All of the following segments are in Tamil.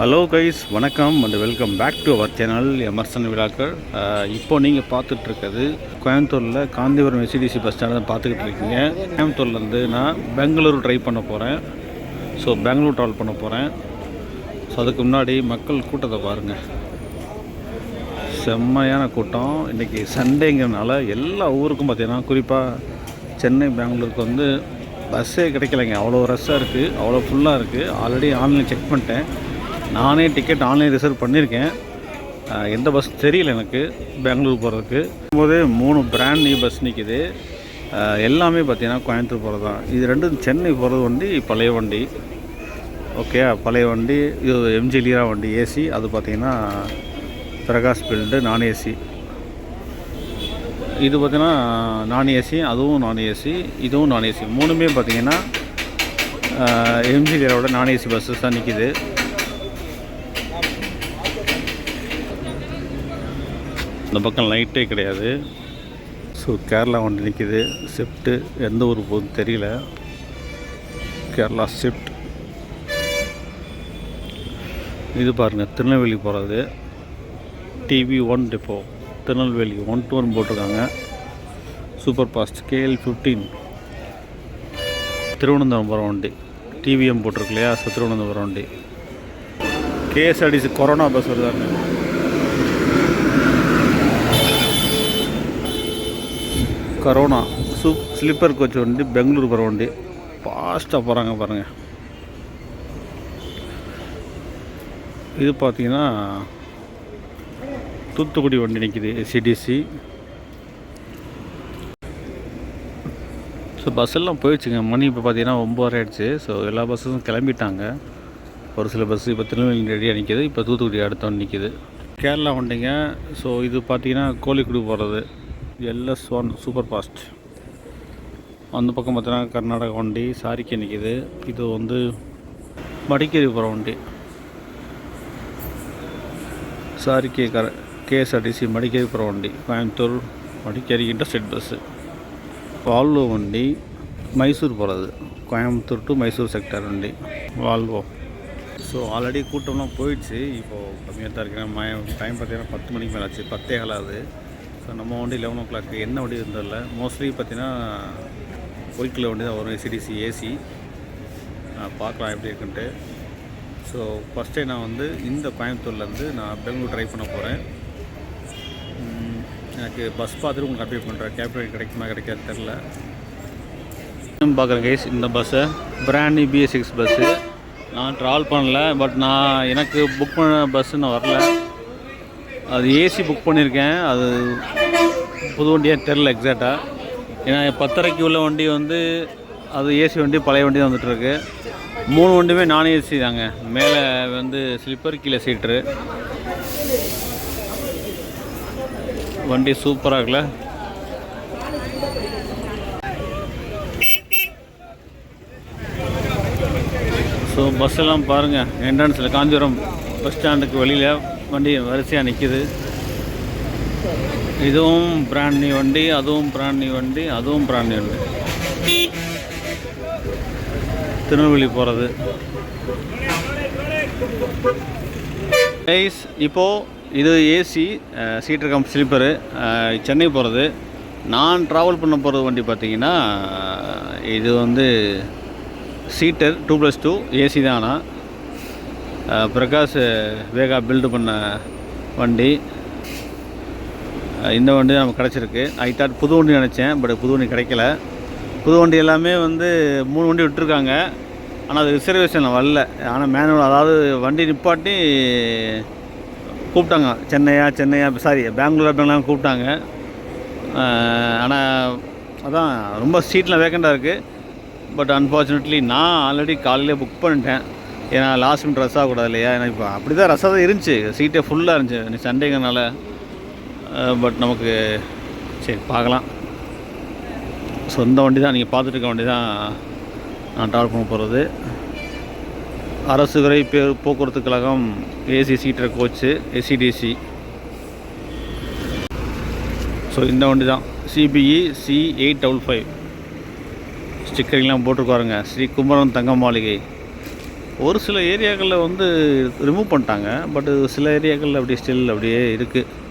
ஹலோ கைஸ், வணக்கம் and welcome back to our channel Emerson விழாக்கள். இப்போது நீங்கள் பார்த்துட்ருக்கிறது கோயம்புத்தூரில் காந்திபுரம் எஸ்சிடிசி பஸ் ஸ்டாண்ட் தான் பார்த்துக்கிட்டு இருக்கீங்க. கோயம்புத்தூர்லேருந்து நான் பெங்களூரு ட்ரை பண்ண போகிறேன். ஸோ பெங்களூர் ட்ராவல் பண்ண போகிறேன். ஸோ அதுக்கு முன்னாடி மக்கள் கூட்டத்தை பாருங்கள், செம்மையான கூட்டம். இன்றைக்கி சண்டேங்கிறதுனால எல்லா ஊருக்கும் பார்த்திங்கன்னா, குறிப்பாக சென்னை பெங்களூருக்கு வந்து பஸ்ஸே கிடைக்கலைங்க. அவ்வளோ ரஷ்ஷாக இருக்குது, அவ்வளோ ஃபுல்லாக இருக்குது. ஆல்ரெடி ஆன்லைன் செக் பண்ணிட்டேன், நானே டிக்கெட் ஆன்லைன் ரிசர்வ் பண்ணியிருக்கேன். எந்த பஸ் தெரியல எனக்கு பெங்களூர் போகிறதுக்கு. போதே 3 பிராண்ட் நியூ பஸ் நிற்கிது. எல்லாமே பார்த்திங்கன்னா கோயம்புத்தூர் போகிறது தான். இது ரெண்டும் சென்னை போகிறது வண்டி, பழைய வண்டி. ஓகே, பழைய வண்டி. இது எம்ஜி லீரா வண்டி ஏசி. அது பார்த்திங்கன்னா பிரகாஷ் பில்டு நான் ஏசி. இது பார்த்திங்கன்னா நான் ஏசி, அதுவும் நான் ஏசி, இதுவும் நான் ஏசி. மூணுமே பார்த்திங்கன்னா எம்ஜி லீராவோட நான் ஏசி பஸ்ஸஸ் தான் நிற்கிது. இந்த பக்கம் லைட்டே கிடையாது. ஸோ கேரளா வண்டி நிற்கிது. ஷிஃப்ட்டு எந்த ஊர் போகுதுன்னு தெரியல. கேரளா ஷிஃப்ட். இது பாருங்கள், திருநெல்வேலி போகிறது TV1 டிப்போ. திருநெல்வேலி 1 to 1 போட்டிருக்காங்க. Super fast KL15. திருவனந்தபுரம் போகிற வண்டி TVM போட்டிருக்கு இல்லையா. ஸோ திருவனந்தபுரம் வண்டி. KSRTC கொரோனா பஸ் வருதாங்க. கரோனா ஸ்லீப்பர் கோச் வண்டி, பெங்களூர் போகிற வண்டி. ஃபாஸ்ட்டாக போகிறாங்க பாருங்கள். இது பார்த்திங்கன்னா தூத்துக்குடி வண்டி நிற்கிது, எஸ்சிடிசி. ஸோ பஸ்ஸெல்லாம் போயிடுச்சுங்க. மணி இப்போ பார்த்திங்கன்னா 9:30 ஆகிடுச்சு. ஸோ எல்லா பஸ்ஸும் கிளம்பிட்டாங்க. ஒரு சில பஸ்ஸு இப்போ திருநெல்வேலி ரெடியாக நிற்கிது. இப்போ தூத்துக்குடி அடுத்தவன் நிற்கிது. கேரளா வண்டிங்க. ஸோ இது பார்த்திங்கன்னா கோழிக்குடி போகிறது LS1 சூப்பர் ஃபாஸ்ட். அந்த பக்கம் பார்த்தீங்கன்னா கர்நாடகா வண்டி சாரிக்கே நிற்கிது. இது வந்து மடிக்கேரி போகிற வண்டி. சாரிக்கே KSRTC மடிக்கேரி போகிற வண்டி. Coimbatore Madikeri interstate bus. Volvo வண்டி மைசூர் போகிறது. கோயம்புத்தூர் டு மைசூர் செக்டர் வண்டி வால்வோ. ஸோ ஆல்ரெடி கூட்டம்லாம் போயிடுச்சு. இப்போது கம்மியாக தான் இருக்கிறேன். டைம் பார்த்தீங்கன்னா 10 மணிக்கு மேலே ஆச்சு. 10:15 ஆகுது. ஸோ நம்ம வண்டி 11 o'clock. என்ன வண்டி இருந்ததில்ல. மோஸ்ட்லி பார்த்தீங்கன்னா ஒயிட் கலர் வண்டி தான் வரும், எஸ்சிடிசி ஏசி. பார்க்கலாம் எப்படி இருக்குன்ட்டு. ஸோ ஃபஸ்ட்டே நான் வந்து இந்த கோயம்புத்தூர்லேருந்து நான் பெங்களூர் ட்ரை பண்ண போகிறேன். எனக்கு பஸ் பார்த்துட்டு உங்களுக்கு அப்டேட் பண்ணுறேன். கேப் கிடைக்குமா கிடைக்காது தெரில. பார்க்குறேன் கைஸ், இந்த பஸ்ஸை பிராண்ட் நியூ BS6 பஸ்ஸு. நான் ட்ராவல் பண்ணல, பட் எனக்கு புக் பண்ண பஸ்ஸு நான் வரல. அது ஏசி புக் பண்ணியிருக்கேன். அது புது வண்டியாக தெரில எக்ஸாக்டாக. ஏன்னா 10:30 உள்ள வண்டி வந்து அது ஏசி வண்டி, பழைய வண்டி தான் வந்துட்டுருக்கு. 3 வண்டியுமே நான் ஏசி தாங்க. மேலே வந்து ஸ்லிப்பர், கீழே சீட்ரு. வண்டி சூப்பராக இருக்குல்ல. ஸோ பஸ்ஸெல்லாம் பாருங்கள், என்ட்ரன்ஸில் காஞ்சிபுரம் பஸ் ஸ்டாண்டுக்கு வெளியில் வண்டி வரிசையாக நிற்கிது. இதுவும் பிராண்ட் நியூ வண்டி, அதுவும் பிராண்ட் நியூ வண்டி, அதுவும் பிராண்ட் நியூ வண்டி. திருநெல்வேலி போகிறது. கைஸ், இப்போது இது AC seater come sleeper Chennai போகிறது. நான் ட்ராவல் பண்ண போகிறது வண்டி பார்த்திங்கன்னா இது வந்து சீட்டர் 2+2 ஏசி தான். ஆனால் பிரகாஷ் வேகா பில்டு பண்ண வண்டி. இந்த வண்டி நமக்கு கிடச்சிருக்கு. ஐ தாட் புது வண்டி நினச்சேன், பட் புது வண்டி கிடைக்கல. புது வண்டி எல்லாமே வந்து 3 வண்டி விட்டுருக்காங்க. ஆனால் அது ரிசர்வேஷனில் வரல. ஆனால் மேனுவல், அதாவது வண்டி நிப்பாட்டி கூப்பிட்டாங்க. சென்னையா சாரி பெங்களூரா கூப்பிட்டாங்க. ஆனால் அதான் ரொம்ப சீட்லாம் வேக்கண்டாக இருக்குது. பட் அன்ஃபார்ச்சுனேட்லி நான் ஆல்ரெடி காலையிலே புக் பண்ணிட்டேன். ஏன்னா லாஸ்ட் மினிட் ரஸ் ஆகக்கூடாது இல்லையா. ஏன்னா இப்போ அப்படி தான் ரஸ்ஸாக தான் இருந்துச்சு. சீட்டே ஃபுல்லாக இருந்துச்சு இன்னைக்கு சண்டேங்கிறனால. பட் நமக்கு சரி பார்க்கலாம். சொந்த வண்டி தான், நீங்கள் பார்த்துட்டு இருக்க வண்டி தான் நான் ட்ராவல் பண்ண போகிறது. அரசுத்துறை போக்குவரத்து கழகம் AC seater coach SCTC. So இந்த வண்டி தான் CBE C855. ஸ்டிக்கரிங்லாம் போட்டிருக்காருங்க. ஸ்ரீ குமரன் தங்க மாளிகை. ஒரு சில ஏரியாக்களில் வந்து ரிமூவ் பண்ணிட்டாங்க, பட் சில ஏரியாக்களில் அப்படியே ஸ்டில் அப்படியே இருக்குது.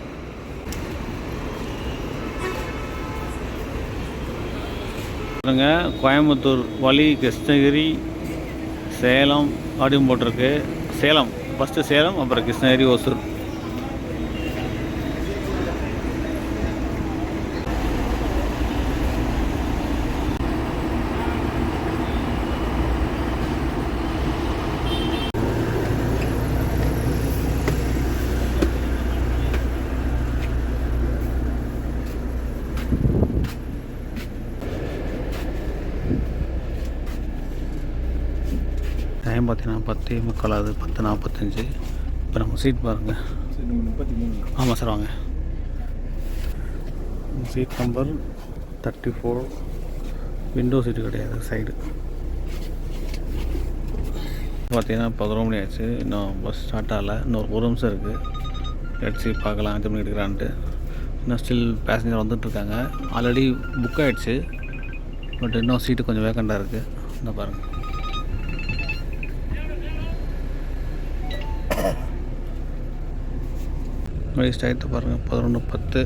கோயம்புத்தூர் வழி கிருஷ்ணகிரி சேலம் அப்படின்னு போட்டிருக்கு. சேலம் ஃபஸ்ட்டு, சேலம், அப்புறம் கிருஷ்ணகிரி, ஓசூர். டைம் பார்த்தீங்கன்னா 10:45 ஆகுது, 10:45. இப்போ நம்ம சீட் பாருங்கள். 33. ஆமாம் சார், வாங்க. Seat number 34. விண்டோ சீட்டு கிடையாது, சைடு. பார்த்தீங்கன்னா 11 மணி ஆச்சு, இன்னும் பஸ் ஸ்டார்ட் ஆகலை. இன்னும் ஒரு நிமிஷம் இருக்குது. லெட்ஸ் பார்க்கலாம் எத்தனை மணி எடுக்கிறான்ட்டு. இன்னும் ஸ்டில் பேசஞ்சர் வந்துட்டுருக்காங்க. ஆல்ரெடி புக் ஆகிடுச்சு, பட் இன்னும் சீட்டு கொஞ்சம் வேக்கண்டாக இருக்குது. இந்த பாருங்கள். வேஸ்ட் ஆகிட்டு பாருங்கள். 11:10.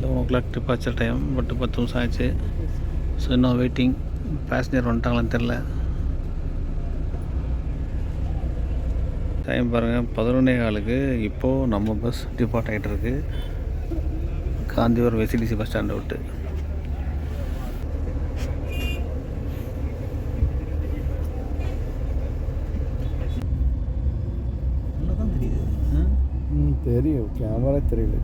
11 o'clock டிபார்ச்சர் டைம், பட் 10 நிமிஷம் ஆச்சு. ஸோ இன்னும் வெயிட்டிங். பேசஞ்சர் வந்துட்டாங்களான்னு தெரில. டைம் பாருங்கள் 11:15. இப்போது நம்ம பஸ் டிபார்ட் ஆகிட்டு இருக்கு, காந்திபுரம் வெசிடிசி பஸ் ஸ்டாண்டை விட்டு. தான் தெரியுது. தெரியும், கேமரா தெரியல.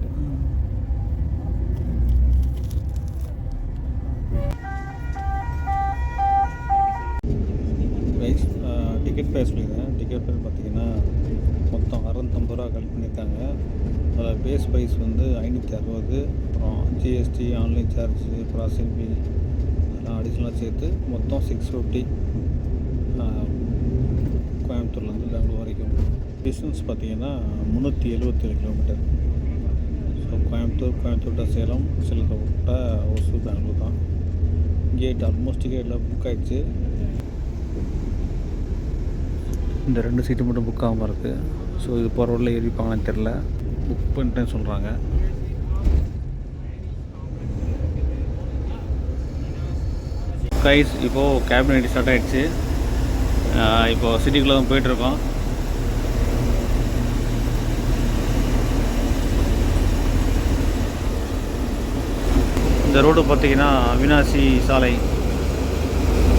ப்ரைஸ், டிக்கெட் ப்ரைஸ் சொல்லியிருந்தேன். டிக்கெட் ப்ரைஸ் பார்த்தீங்கன்னா மொத்தம் 650 ரூபா கலெக்ட் பண்ணியிருக்காங்க. அதில் பேஸ் ப்ரைஸ் வந்து 560. அப்புறம் ஜிஎஸ்டி, ஆன்லைன் சார்ஜ், ப்ராசஸிங் ஃபீ அதெல்லாம் அடிஷ்னலாக சேர்த்து மொத்தம் 650. கோயம்புத்தூர்லேருந்து பெங்களூர் வரைக்கும். டிஸ்டன்ஸ் பார்த்தீங்கன்னா 377 kilometre. So Coimbatore to Salem, சேலத்தை விட்டா ஓசூர், பெங்களூர் தான். கேட் ஆல்மோஸ்ட் கேட்டில் புக் ஆகிடுச்சு. இந்த 2 சீட்டு மட்டும் புக் ஆகாமல் இருக்குது. ஸோ இது போகிற ரோட்டில் ஏறிப்பாங்கன்னு தெரில, புக் பண்ணிட்டேன்னு சொல்கிறாங்க. கைஸ், இப்போது கேபின் ஐடி ஸ்டார்ட் ஆகிடுச்சு. இப்போது சிட்டிக்குள்ளே தான் போயிட்டுருக்கோம். இந்த ரோடு பார்த்திங்கன்னா அவினாசி சாலை.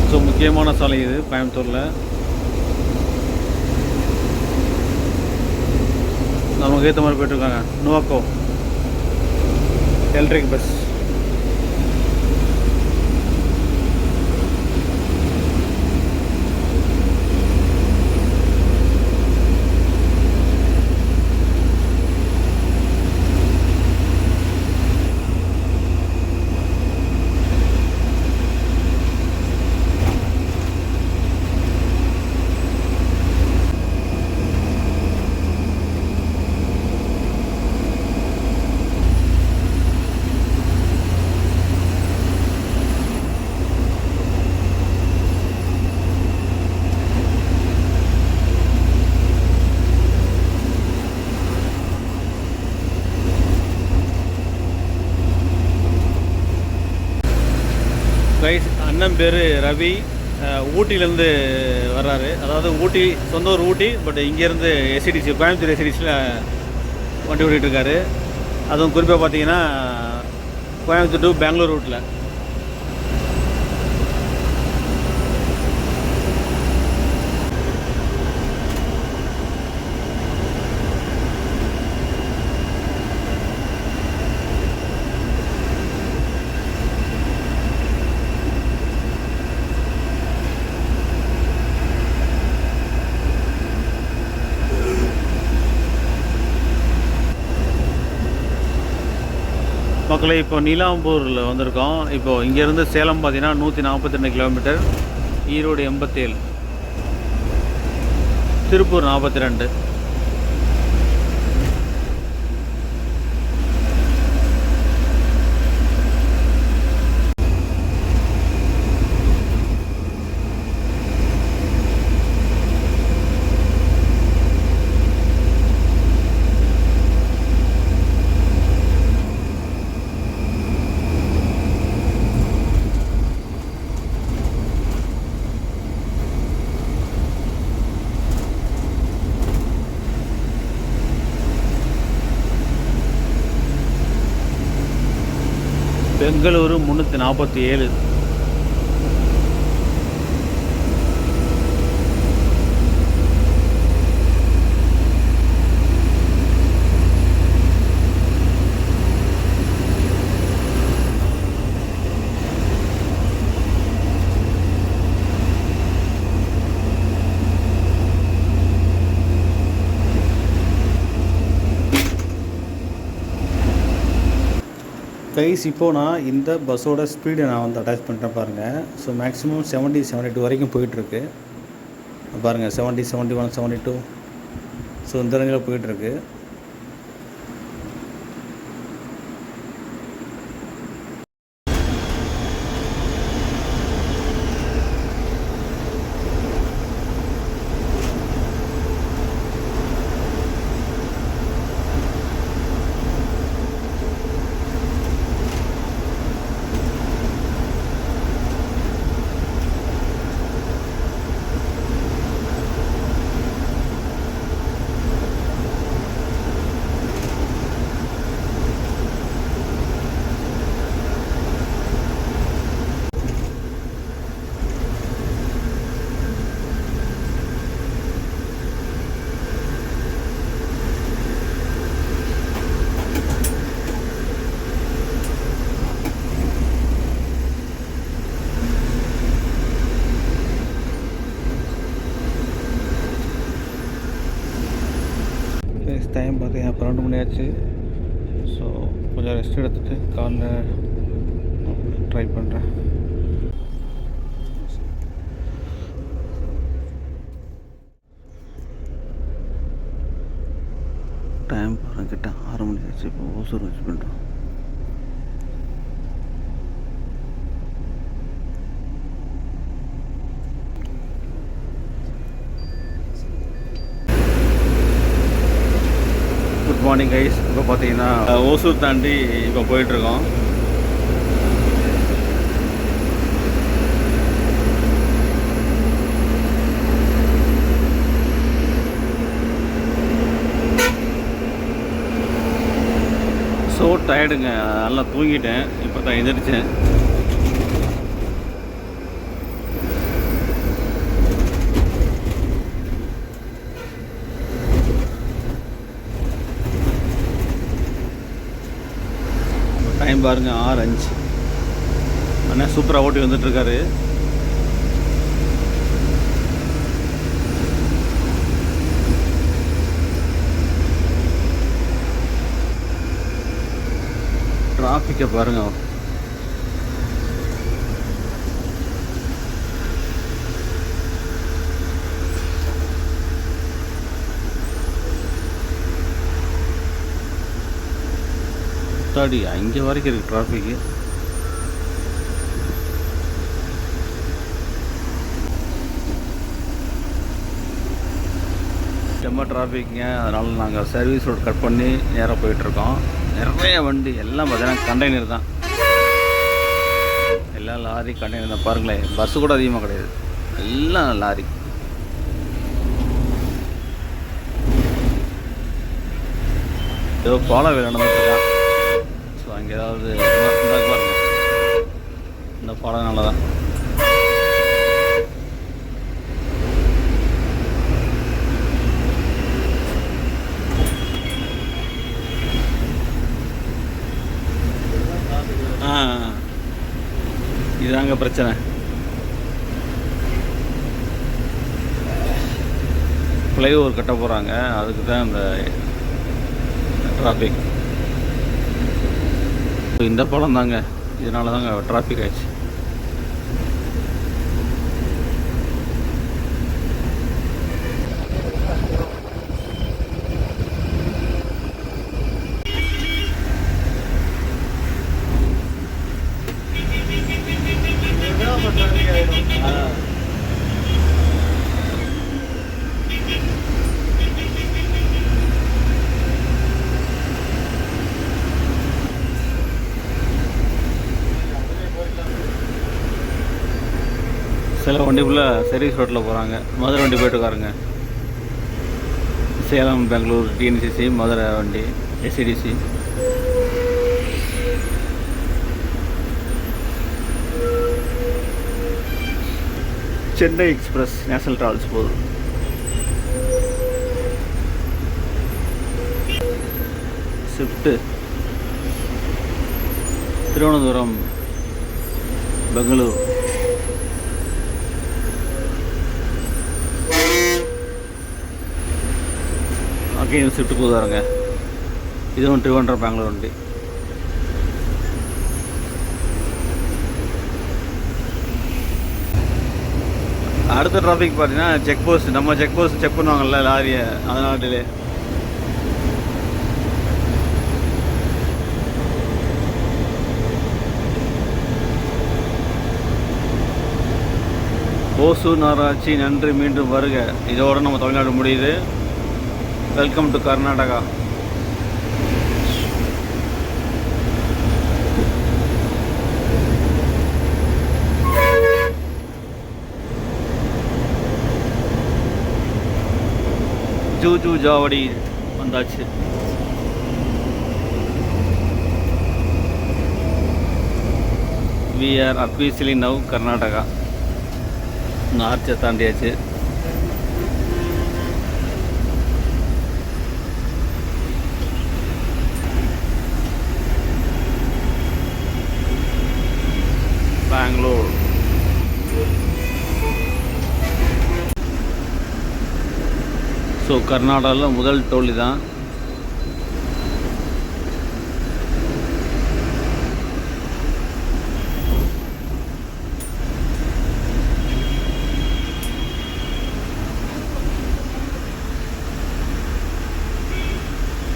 ஸோ முக்கியமான சாலை இது கோயம்புத்தூரில். நமக்கு ஏற்ற மாதிரி போய்ட்டுருக்காங்க. நோவாக்கோ எலக்ட்ரிக் பஸ். கைஸ், அண்ணன் பேர் ரவி, ஊட்டியிலேருந்து வர்றாரு. அதாவது ஊட்டி, சொந்த ஊர் ஊட்டி, பட் இங்கேருந்து எஸ்சிடிசி, கோயம்புத்தூர் எஸ்சிடிசியில் வண்டி ஓட்டிகிட்ருக்காரு. அதுவும் குறிப்பாக பார்த்தீங்கன்னா கோயம்புத்தூர் டு பெங்களூர் ரூட்டில். மக்களை, இப்போ நீலாம்பூரில் வந்திருக்கோம். இப்போது இங்கேருந்து சேலம் பார்த்தீங்கன்னா 142 கிலோமீட்டர், ஈரோடு 87, திருப்பூர் 42. பெங்களூரு 347. கைஸ் இப்போது நான் இந்த பஸ்ஸோட ஸ்பீடை நான் வந்து அட்டாச் பண்ணிட்டேன் பாருங்கள். ஸோ மேக்ஸிமம் 70-72 வரைக்கும் போயிட்டுருக்கு பாருங்கள். 70, 71, 72. ஸோ இந்த ரேஞ்சில் போயிட்டுருக்கு. டைம் பார்த்தீங்கன்னா 12 மணி ஆச்சு. ஸோ கொஞ்சம் ரெஸ்ட் எடுத்துகிட்டு காலைல ட்ரை பண்ணுறேன். டைம் பாருங்க கிட்ட 6 மணி ஆச்சு. இப்போ ஓசூர் வச்சு பண்ணுறோம். Good morning guys. இப்போ பார்த்தீங்கன்னா ஓசூர் தாண்டி இப்போ போயிட்டுருக்கோம். ஸோ டயர்டுங்க, நல்லா தூங்கிட்டேன். இப்போ தான் எந்திரிச்சேன். டைம் பாருங்க 6:05. அண்ணா சூப்பராக ஓட்டி வந்துட்டுருக்காரு. டிராஃபிக்கை பாருங்க. தாடி அங்கே வரைக்கும் இருக்குது டிராஃபிக்கு. செம்ம டிராஃபிக்குங்க. அதனால் நாங்கள் சர்வீஸ் ரோட் கட் பண்ணி நேராக போயிட்டுருக்கோம். நிறைய வண்டி எல்லாம் பார்த்தீங்கன்னா கண்டெய்னர் தான். எல்லாம் லாரி கண்டெய்னர் தான். பாருங்களேன், பஸ்ஸு கூட அதிகமாக கிடையாது, எல்லாம் லாரி. ஏதோ பாலம் வேலை நடந்துட்டுருக்கான். ஸோ அங்கே ஏதாவது பாருங்க, இந்த பாலம்னால தான். இதுதாங்க பிரச்சனை. ஃப்ளைஓவர் கட்ட போகிறாங்க, அதுக்கு தான் இந்த டிராஃபிக். இந்த பாலம் தாங்க, இதனால தாங்க டிராஃபிக் ஆயிடுச்சு. சில வண்டி ஃபுல்லாக சர்வீஸ் ரோட்டில் போகிறாங்க. மதுரை வண்டி போய்ட்டுருக்காருங்க. சேலம், பெங்களூர், டிஎன்சிசி, மதுரை வண்டி, SCTC. Chennai express National Travels போகுது. Swift Thiruvananthapuram Bangalore. Okay, Swift போதாருங்க. இதுவும் திருவனந்தபுரம் பெங்களூர் வண்டி. அடுத்த டிராஃபிக் பார்த்தீங்கன்னா செக் போஸ்ட். நம்ம செக் போஸ்ட் செக் பண்ணுவாங்கள்ல லாரியை, அதனால டிலே. ஓசூர் நகராட்சி நன்றி, மீண்டும் வருக. இதோட நம்ம தமிழ்நாடு முடியுது. Welcome to Karnataka. Jujuvadi வந்தாச்சு. We are officially now Karnataka. நார்த்தை தாண்டியாச்சு. பெங்களூர். ஸோ கர்நாடகாவில் முதல் டோல் தான்.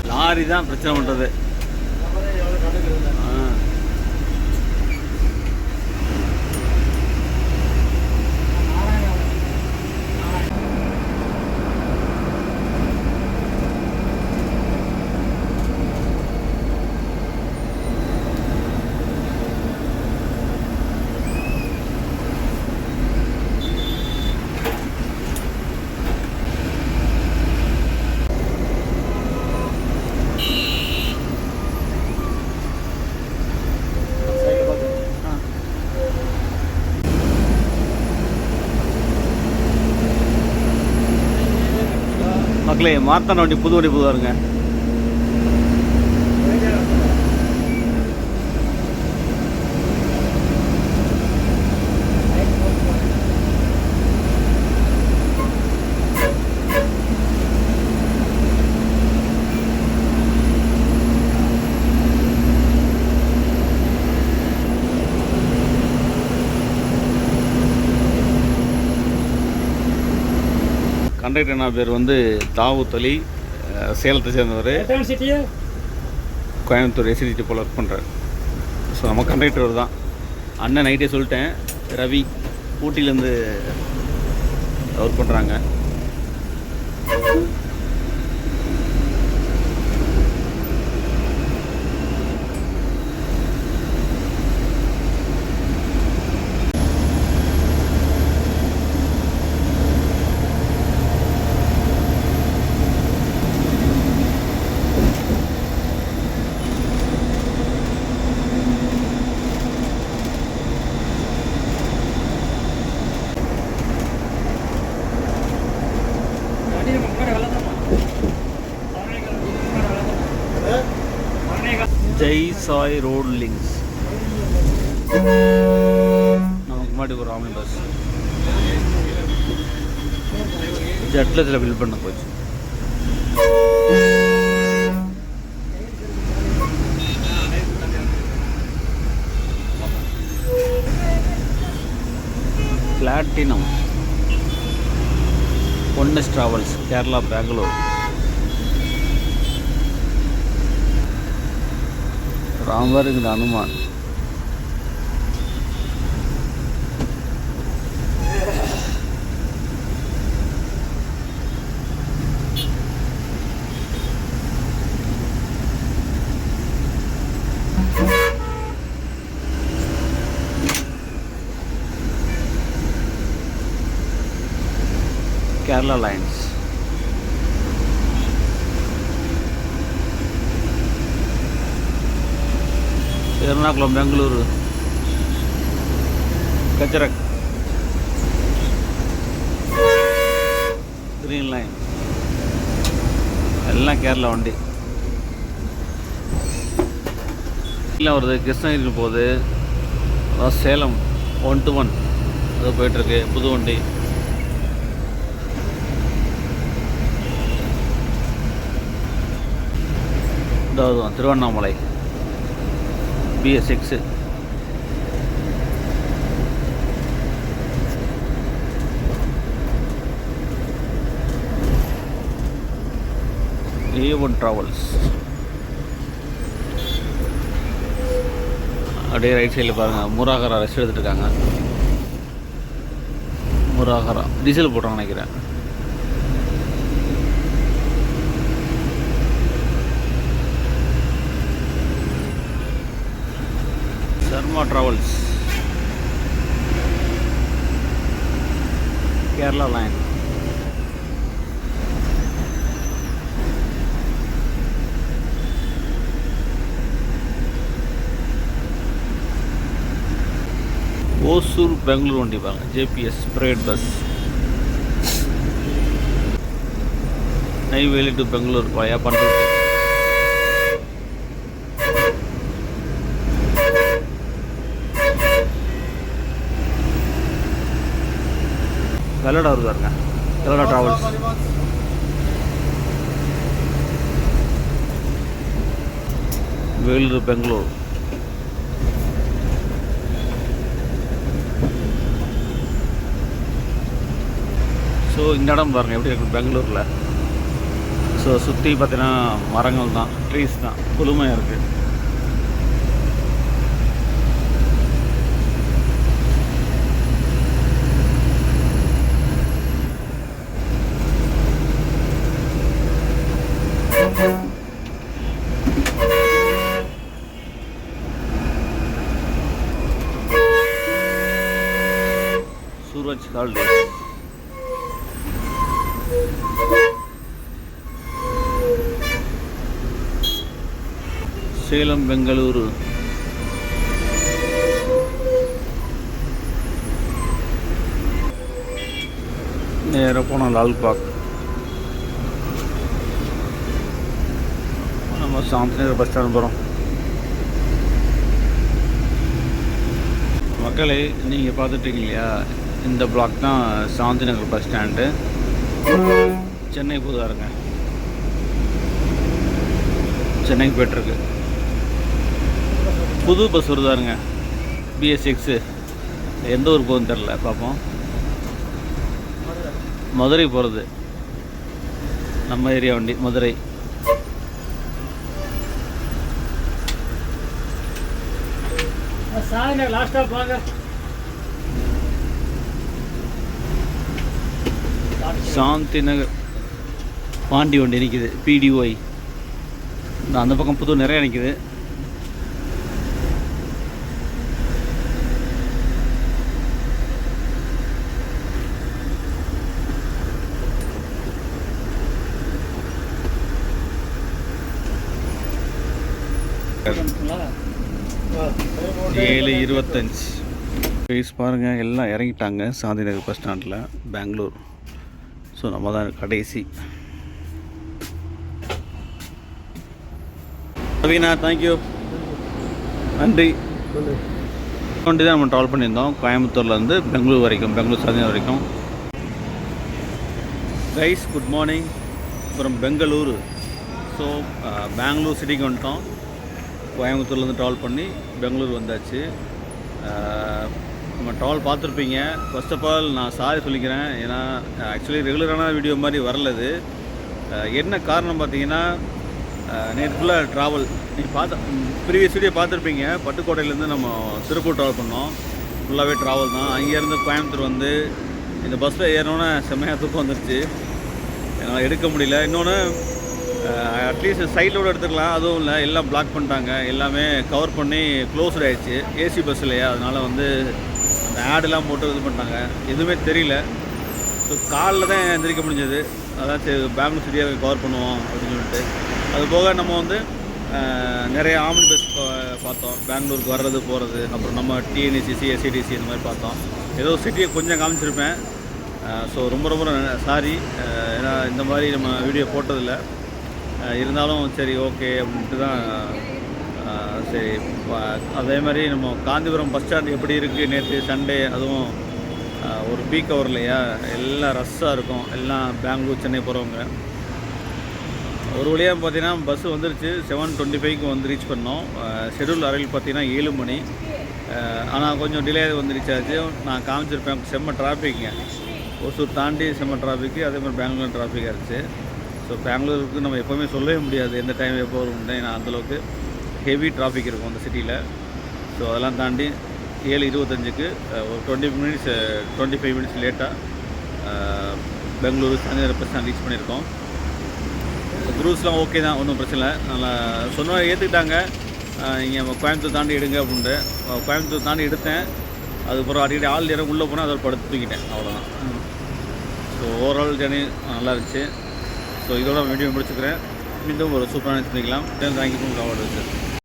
லாரி தான் பிரச்சனை பண்ணுறது. மக்களே, மார்த்தாண்ட வண்டி புது வண்டி புதுவாருங்க. கண்டக்டர் என்ன பேர் வந்து தாவூத் அலி, சேலத்தை சேர்ந்தவர். கோயம்புத்தூர் எஸ்சிடி போல் ஒர்க் பண்ணுறார். ஸோ நம்ம கண்டக்டர் தான். அண்ணன் நைட்டே சொல்லிட்டேன், ரவி ஊட்டியிலேருந்து ஒர்க் பண்ணுறாங்க. Jai Sai Road Links. நமக்கு முன்னாடி ஒரு ஆம்னி பஸ் ஜட்லத்தில் பில் பண்ண போச்சு. Platinum Ponnus Travels, Kerala, Bangalore. ராமருக்கு Hanuman. Kerala Lines. Ernakulam, Bengaluru, Kachrak. Green line எல்லாம் கேரளா வண்டி. இல்லை வருது கிருஷ்ணகிரி போகுது, அதாவது சேலம் 1 to 1 அது போயிட்டுருக்கு புது வண்டி. இதாவது திருவண்ணாமலை BS6. A1 travels. அப்படியே ரைட் சைடில் பாருங்கள், முராகரா ரெஸ்ட் எடுத்துகிட்டு இருக்காங்க. முராகரா டீசல் போட்டாங்க நினைக்கிறேன். Sharma travels, Kerala line. ஓசூர் பெங்களூர் வண்டி பாருங்க, JPS private bus. Neyveli to Bangalore via Panruti. Kallada வருது பாருங்க, கல்லடா ட்ராவல்ஸ். வேலூர் பெங்களூர். ஸோ இந்த இடம் பாருங்கள் எப்படி இருக்குது பெங்களூரில். ஸோ சுற்றி பார்த்தீங்கன்னா மரங்கள் தான், ட்ரீஸ் தான், குளுமையாக இருக்குது. சூரஜ் ஹாலிடேஸ். சேலம் பெங்களூரு. நேராக போனோம் லால்பாக். நம்ம சாந்திநகர் பஸ் ஸ்டாண்ட் போகிறோம். மக்களே, நீங்கள் பார்த்துட்ருக்கீங்க இல்லையா, இந்த பிளாக் தான் சாந்திநகர் பஸ் ஸ்டாண்டு, சென்னை புதுவாருங்க. சென்னைக்கு போய்ட்டுருக்கு. புது பஸ் வருதாருங்க, BS6. எந்த ஊர் போகுதுன்னு தெரில, பார்ப்போம். மதுரை போகிறது, நம்ம ஏரியா வண்டி மதுரை. சாந்தி நகர் பாண்டி வண்டி நிற்கிது, PDY. அந்த பக்கம் புது நிறைய நிற்கிது. ஏழு 25 வயசு பாருங்கள், எல்லாம் இறங்கிட்டாங்க சாந்திநகர் பஸ் ஸ்டாண்டில், பெங்களூர். ஸோ நம்ம தான் கடைசி. ரவீனா, தேங்க்யூ, நன்றி. வண்டி தான் நம்ம ட்ராவல் பண்ணியிருந்தோம், கோயம்புத்தூர்லேருந்து பெங்களூர் வரைக்கும், பெங்களூர் சாந்திநகர் வரைக்கும். Guys, good morning from Bengaluru. So Bangalore சிட்டிக்கு வந்துட்டோம். கோயம்புத்தூர்லேருந்து ட்ராவல் பண்ணி பெங்களூர் வந்தாச்சு. நம்ம ட்ராவல் பார்த்துருப்பீங்க. ஃபர்ஸ்ட் ஆஃப் ஆல் நான் சாரி சொல்லிக்கிறேன், ஏன்னா ஆக்சுவலி ரெகுலரான வீடியோ மாதிரி வரலது. என்ன காரணம் பார்த்தீங்கன்னா, நேற்று ஃபுல்லாக ட்ராவல். நீங்கள் ப்ரீவியஸ் வீடியோ பார்த்துருப்பீங்க. பட்டுக்கோட்டையிலேருந்து நம்ம திருப்பூர் ட்ராவல் பண்ணோம். ஃபுல்லாகவே ட்ராவல் தான். அங்கேருந்து கோயம்புத்தூர் வந்து இந்த பஸ்ஸில் ஏறினோன்னே செம்மையாக தூக்கம் வந்துருச்சு, என்னால் எடுக்க முடியல. இன்னொன்று, அட்லீஸ்ட் சைடோடு எடுத்துக்கலாம், அதுவும் இல்லை, எல்லாம் பிளாக் பண்ணிட்டாங்க, எல்லாமே கவர் பண்ணி க்ளோஸ்ட் ஆகிடுச்சு. ஏசி பஸ் இல்லையா, அதனால் வந்து அந்த ஆடெல்லாம் போட்டு இது பண்ணிட்டாங்க, எதுவுமே தெரியல. ஸோ காலில் தான் எந்திரிக்க முடிஞ்சது. அதான் சரி பெங்களூர் சிட்டியாக கவர் பண்ணுவோம் அப்படின்னு சொல்லிட்டு. அது போக நம்ம வந்து நிறைய ஆம்னி பஸ் பார்த்தோம், பெங்களூருக்கு வர்றது போகிறது. அப்புறம் நம்ம TNSTC, SCTC இந்த மாதிரி பார்த்தோம். ஏதோ சிட்டியை கொஞ்சம் காமிச்சிருப்பேன். ஸோ ரொம்ப ரொம்ப சாரி, ஏன்னா இந்த மாதிரி நம்ம வீடியோ போட்டதில்லை. இருந்தாலும் சரி ஓகே அப்படின்ட்டு தான். சரி, அதே மாதிரி நம்ம காந்திபுரம் பஸ் ஸ்டாண்ட் எப்படி இருக்குது நேற்று சண்டே, அதுவும் ஒரு பீக் ஹவர் இல்லையா, எல்லாம் ரஷ்ஷாக இருக்கும், எல்லாம் பெங்களூர் சென்னை போகிறவங்க. ஒரு வழியாக பார்த்தீங்கன்னா பஸ்ஸு வந்துருச்சு, 7:25க்கு வந்து ரீச் பண்ணோம். ஷெடியூல் அறையில் பார்த்தீங்கன்னா 7 மணி. ஆனால் கொஞ்சம் டிலே வந்து ரீச் ஆச்சு. நான் காமிச்சிருப்பேன், செம்ம டிராஃபிக்குங்க. ஒசூர் தாண்டி செம்ம டிராஃபிக்கு, அதே மாதிரி பெங்களூர் டிராஃபிக்காக இருந்துச்சு. ஸோ பெங்களூருக்கு நம்ம எப்போவுமே சொல்லவே முடியாது எந்த டைம் எப்போ வரும்னு. நான் அந்தளவுக்கு ஹெவி டிராஃபிக் இருக்கும் அந்த சிட்டியில். ஸோ அதெல்லாம் தாண்டி 7:25க்கு ஒரு 25 மினிட்ஸ் லேட்டாக பெங்களூரு சாயந்தரம் பஸ் ஸ்டாண்ட் ரீச் பண்ணியிருக்கோம். குரூஸ்லாம் ஓகே தான், ஒன்றும் பிரச்சனை இல்லை. நல்லா சொன்னால் ஏற்றுக்கிட்டாங்க. இங்கே கோயம்புத்தூர் தாண்டி எடுங்க அப்படின்ட்டு. கோயம்புத்தூர் தாண்டி எடுத்தேன். அதுக்கப்புறம் அடிக்கடி ஆள் நேரம் உள்ளே போனால் அதோட படுத்து தூக்கிட்டேன், அவ்வளோதான். ஸோ ஓவரால் ஜேர்னி நல்லா இருந்துச்சு. ஸோ இதோட வீடியோ முடிச்சுக்கிறேன். மீண்டும் ஒரு சூப்பரான சந்திக்கலாம். தேங்க்யூ ஃபார் வாட்சிங்.